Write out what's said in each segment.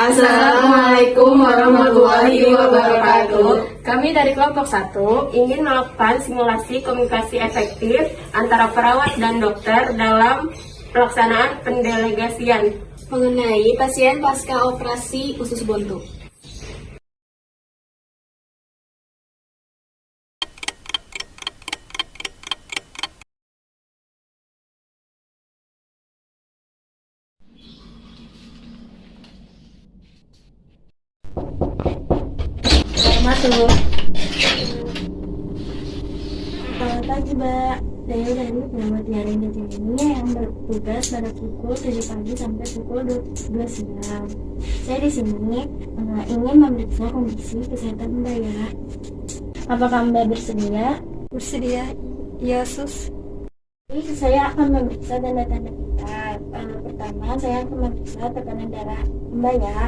Assalamualaikum warahmatullahi wabarakatuh. Kami dari kelompok 1 ingin melakukan simulasi komunikasi efektif antara perawat dan dokter dalam pelaksanaan pendelegasian Mengenai pasien pasca operasi usus buntu. masuk. Selamat pagi, Mbak. Saya dari perawat Tiara ini yang bertugas pada pukul 7 pagi sampai pukul 12 siang. Saya di sini ingin memeriksa kondisi kesehatan Mbak ya. Apakah Mbak bersedia? Bersedia, ya sus. Jadi saya akan memeriksa tanda-tanda vital. Pertama, saya akan memeriksa tekanan darah Mbak ya.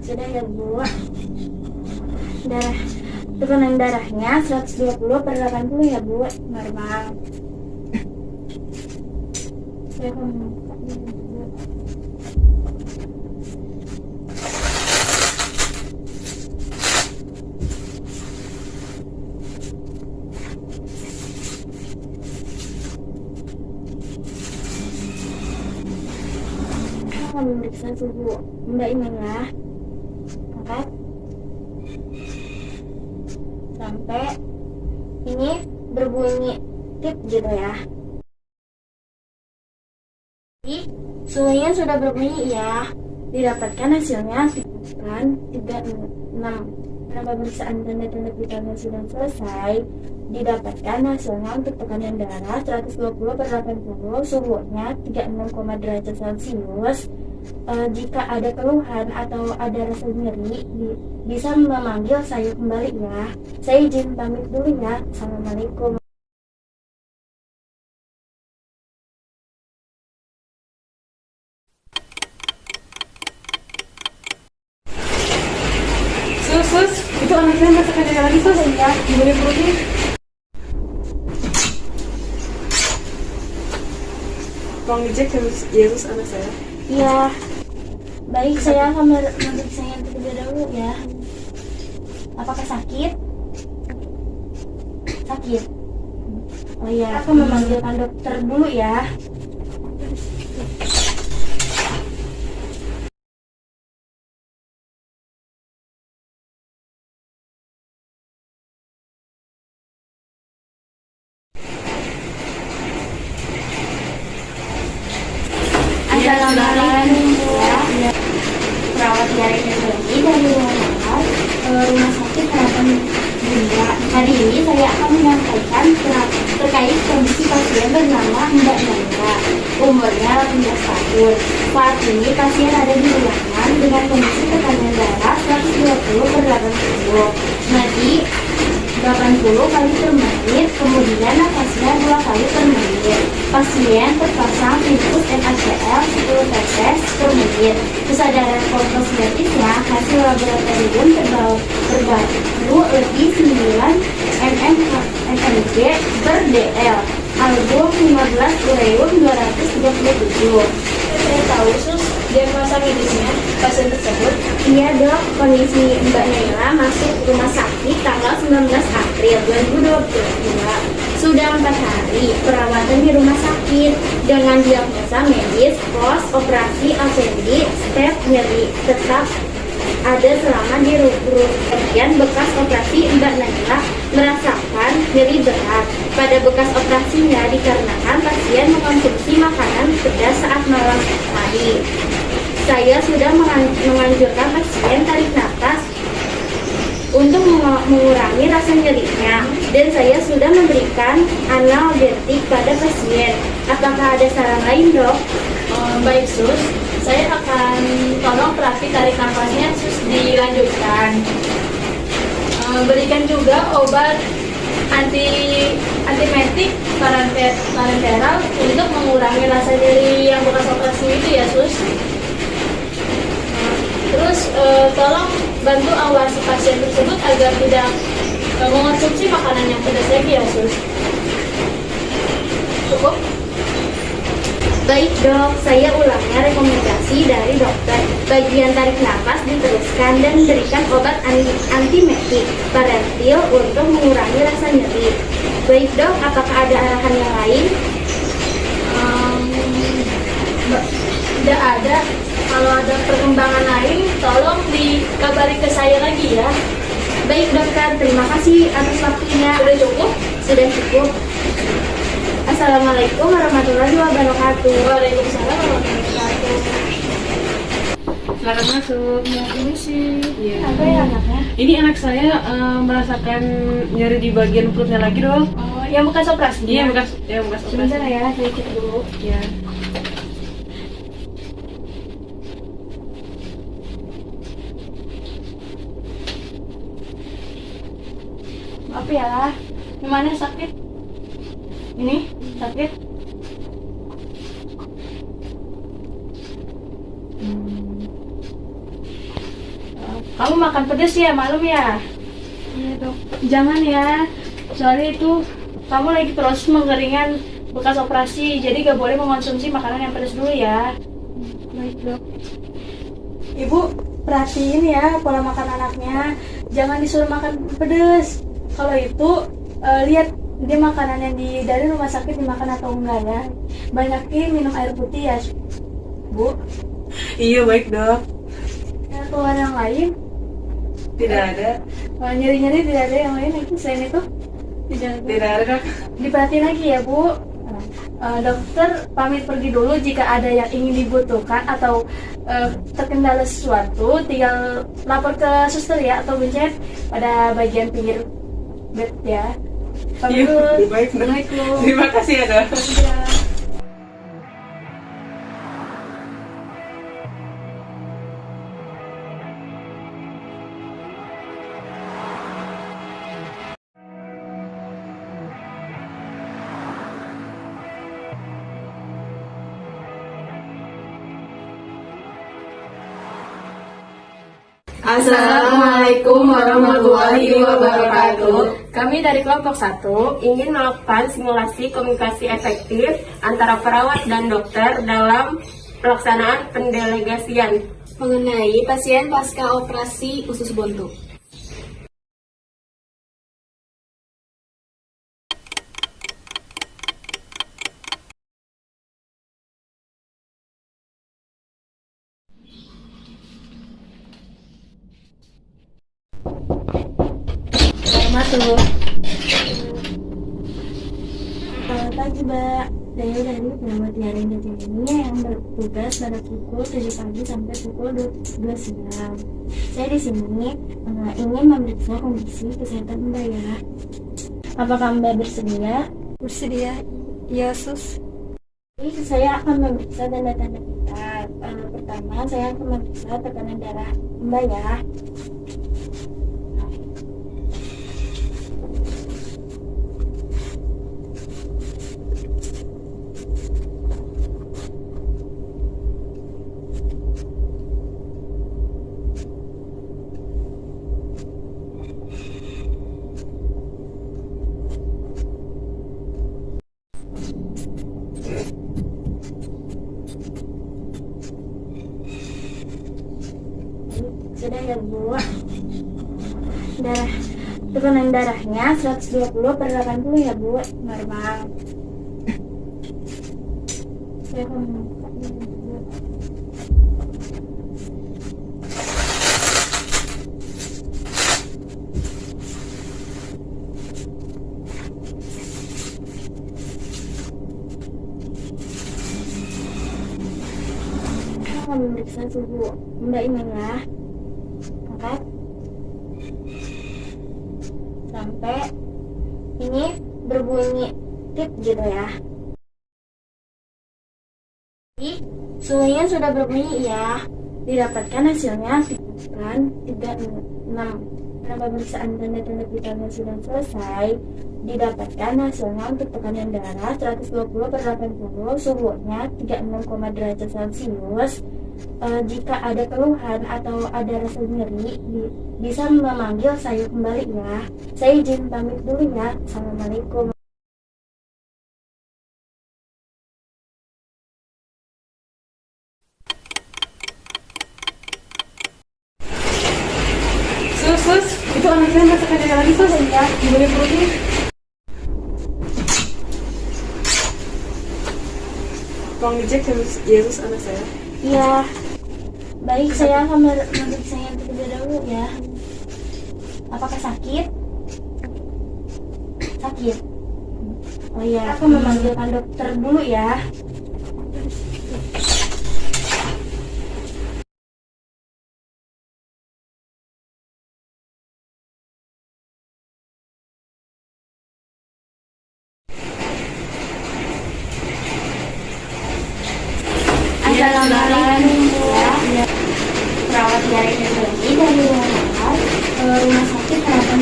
Sudah ya Bu. Tekanan darahnya 120/80 ya Bu, normal. Saya akan memeriksa Bu. Saya akan memeriksa suhu Mbak ini ya. Angkat sampai ini berbunyi tip gitu ya. Jadi suhunya sudah berbunyi ya. Didapatkan hasilnya bukan 36. Karena pemeriksaan tanda-tanda vitalnya sudah selesai, didapatkan hasilnya untuk tekanan darah 120/80, suhunya 36, derajat Celcius. Jika ada keluhan atau ada rasa nyeri, bisa memanggil saya kembali ya. Saya izin pamit dulu ya. Assalamualaikum. Sus, itu anak saya masuk ada lagi sus. Ya, Gimana perutnya? Tolong dicek ya sus anak saya. iya. Baik, saya akan memeriksanya terlebih dahulu ya. Apakah sakit? Sakit. Oh iya, aku memanggilkan dokter dulu ya. Assalamualaikum Bu. Ya. Perawat Tiara ini dari rumah sakit harapan Bunda. Hari ini saya akan menyampaikan terkait kondisi pasien bernama Mbak Nanda. Umurnya 18 tahun. Saat ini pasien ada di ruangan dengan kondisi tekanan darah 120/80. Nadi 80 kali per menit, kemudian nafasnya 2 kali per menit. Pasien terpasang infus NaCl 10 tetes per menit. Kesadaran korpuskulasinya hasil laboratorium terbaru lebih 9 mmHg per dl. Album 15 ureum 237. Saya tahu sus, dia masa medisnya pasien tersebut. Iya dok, kondisi Mbak Naila masuk rumah sakit tanggal 19 April 2022. Sudah 4 hari perawatan di rumah sakit dengan diagnosa medis post operasi appendix step nyeri tetap ada selama di bagian bekas operasi. Mbak Naila merasakan nyeri berat pada bekas operasinya dikarenakan pasien mengkonsumsi makanan pedas saat malam tadi. Saya sudah menganjurkan pasien tarik nafas untuk mengurangi rasa nyerinya, dan saya sudah memberikan analgetik pada pasien. Apakah ada saran lain dok? Baik sus, Saya akan tolong terapi tarik nafasnya terus dilanjutkan. Berikan juga obat antimetik parenteral untuk mengurangi rasa nyeri yang bekas operasi itu ya sus. Terus tolong bantu awasi pasien tersebut agar tidak mengonsumsi makanan yang pedas lagi ya sus. Cukup? Baik dok, saya ulangnya rekomendasi dari dokter. Bagian tarik nafas diteruskan dan berikan obat antimetik parentil untuk mengurangi rasa nyeri. Baik dok, apakah ada arahan yang lain? Tidak ada. Kalau ada perkembangan lain, tolong dikabari ke saya lagi ya. Baik dokter, terima kasih atas waktunya. Sudah cukup? Sudah cukup. Assalamualaikum warahmatullahi wabarakatuh. Waalaikumsalam warahmatullahi wabarakatuh. Silakan masuk. Ya, ini sih. Iya. Apa ya anaknya? Ini anak saya merasakan nyeri di bagian perutnya lagi, dok. Oh, yang bekas operasi? Iya, bekas operasi. Sebentar ya, saya cek dulu. Iya. Maaf ya. Gimana sakit? Ini sakit? Kamu makan pedas ya malum ya? Iya dok. Jangan ya. Soalnya itu kamu lagi proses pengeringan bekas operasi, jadi gak boleh mengonsumsi makanan yang pedas dulu ya. Baik dok. Ibu perhatiin ya pola makan anaknya. Jangan disuruh makan pedas. Kalau itu lihat dia makanan yang dari rumah sakit dimakan atau enggak ya. Banyakin minum air putih ya, Bu. Iya, baik, dok. Ya, keluhan yang lain? Tidak ada. Nyeri-nyeri tidak ada yang lain itu selain itu? Tidak ada, dok. Diperhatiin lagi ya, Bu. Dokter pamit pergi dulu. Jika ada yang ingin dibutuhkan atau terkendala sesuatu, tinggal lapor ke suster ya atau bencet pada bagian pinggir bed ya. Pamit dulu. Iya, baik, dok. Assalamualaikum. Terima kasih ya, dok. Ya. Assalamualaikum warahmatullahi wabarakatuh. Kami dari kelompok 1 Ingin melakukan simulasi komunikasi efektif antara perawat dan dokter dalam pelaksanaan pendelegasian. Mengenai pasien pasca operasi usus buntu. masuk. Selamat pagi, Mbak. Saya dari perawat Yaring ini yang bertugas pada pukul 7 pagi sampai pukul 12 siang. Saya di sini ingin memeriksa kondisi kesehatan Mbak ya. Apakah Mbak bersedia? Bersedia, ya sus. Jadi saya akan memeriksa tanda-tanda kita. Pertama, saya akan memeriksa tekanan darah Mbak ya. Sudah ya Bu. Tekanan darahnya 120/80 ya Bu, normal. Saya akan buka ini, Bu. Saya akan memeriksa suhu Mbak ini ya. Angkat sampai ini berbunyi tip gitu ya. Jadi Suhunya sudah berbunyi ya. Didapatkan hasilnya 36. Karena pemeriksaan tanda-tanda vitalnya sudah selesai, didapatkan hasilnya untuk tekanan darah 120/80, suhunya 36, derajat Celcius. Jika ada keluhan atau ada rasa nyeri, bisa memanggil saya kembali ya. Saya izin pamit dulu ya. Assalamualaikum. Sus, itu anak saya merasakan darah lagi sus. Ya, Gimana perutnya? Tolong dicek ya sus anak saya. iya. Baik, saya akan memeriksa yang terlebih dahulu ya. Apakah sakit? Sakit. Oh iya, aku memanggilkan dokter dulu ya. Assalamualaikum ya. Perawat Yari Energi dari rumah sakit harapan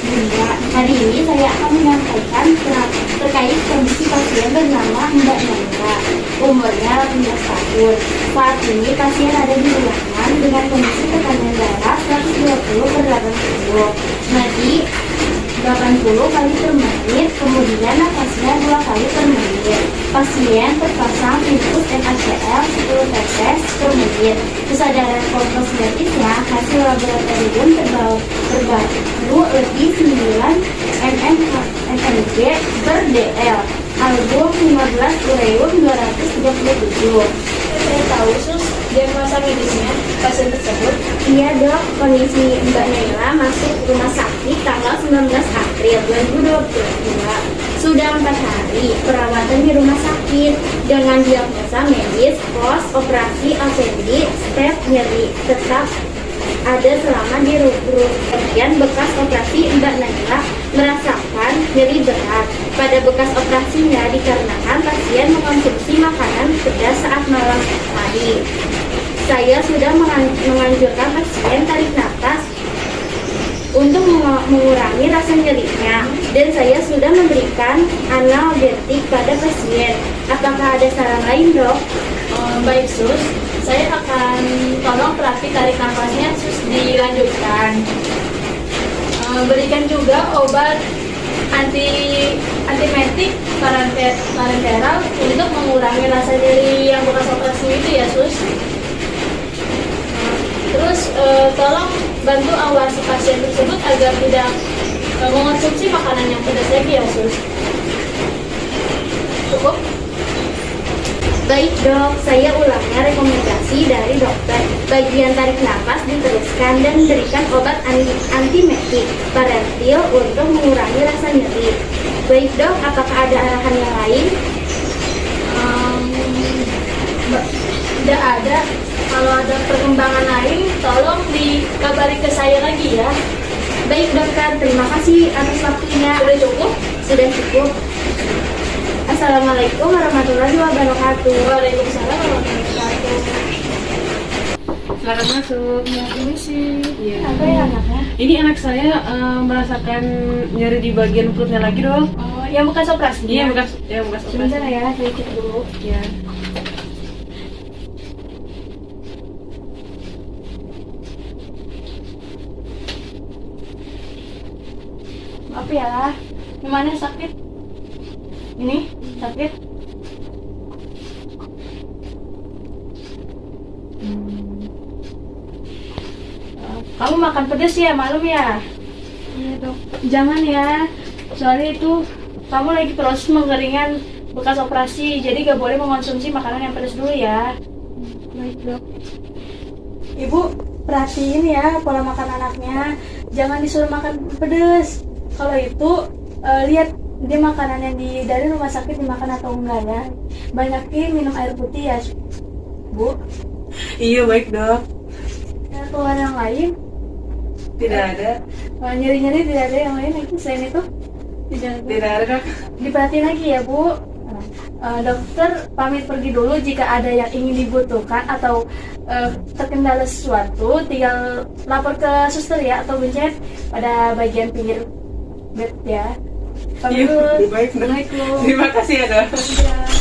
Bunda. Hari ini saya akan menyampaikan terkait kondisi pasien bernama Mbak Nanda, umurnya 18 tahun. Saat ini pasien ada di ruangan dengan kondisi tekanan darah 120/80. Nadi 80 kali per menit, kemudian nafasnya 2 kali per menit. Pasien terpasang infus NaCl 10 tetes per menit. Kesadaran kompresiatifnya hasil laboratorium terbaru lebih 9 mmHg per dl. Album 15 ureum 237. Saya tahu sus, diagnosa medisnya pasien tersebut. Iya dok, kondisi Mbak Naila masuk rumah sakit tanggal 19 April 2022. Sudah 4 hari perawatan di rumah sakit dengan diagnosa medis pos operasi appendix step nyeri tetap ada selama di bagian bekas operasi. Mbak Naila merasakan nyeri berat pada bekas operasinya dikarenakan pasien mengkonsumsi makanan pedas saat malam hari. Saya sudah menganjurkan pasien tarik nafas untuk mengurangi rasa nyerinya, dan saya sudah memberikan analgetik pada pasien. Apakah ada saran lain dok? Baik sus, saya akan tolong terapi tarik nafasnya sus dilanjutkan. Berikan juga obat antimetik parenteral untuk mengurangi rasa nyeri yang bekas operasi itu ya sus. Terus tolong bantu awasi pasien tersebut agar tidak mengonsumsi makanan yang pedas lagi ya sus. Cukup? Baik dok, saya ulangnya rekomendasi dari dokter. Bagian tarik nafas diteruskan dan berikan obat antimetik parentil untuk mengurangi rasa nyeri. Baik dok, apakah ada arahan yang lain? Tidak ada. Kalau ada perkembangan lain, tolong dikabari ke saya lagi ya. Baik dokter, terima kasih atas waktunya. Sudah cukup? Sudah cukup. Assalamualaikum warahmatullahi wabarakatuh. Waalaikumsalam warahmatullahi wabarakatuh. Silakan masuk. Ya, ini sih. Iya. Apa ya anaknya? Ini anak saya merasakan nyeri di bagian perutnya lagi dok. Oh, yang bekas operasi? Iya bekas operasi. Sebentar ya, saya cek dulu. Iya. Maaf ya, gimana sakit? Ini sakit? Kamu makan pedas ya malam ya? Iya dok. Jangan ya, soalnya itu kamu lagi proses pengeringan bekas operasi, jadi gak boleh mengonsumsi makanan yang pedas dulu ya. Baik dok. Ibu perhatiin ya pola makan anaknya, jangan disuruh makan pedas. Kalau itu lihat dia makanan yang dari rumah sakit dimakan atau enggak ya. Banyakin minum air putih ya, Bu. Iya baik dok. Ya, keluhan yang lain? Tidak ada. Nyeri-nyeri tidak ada yang lain itu selain itu? Tidak ada. Tidak ada dok. Diperhatiin lagi ya Bu. Dokter pamit pergi dulu. Jika ada yang ingin dibutuhkan atau terkendala sesuatu, tinggal lapor ke suster ya, atau pencet pada bagian pinggir bed ya. Pamit dulu. Baik, dok. Assalamualaikum. Terima kasih ya, dok. Ya.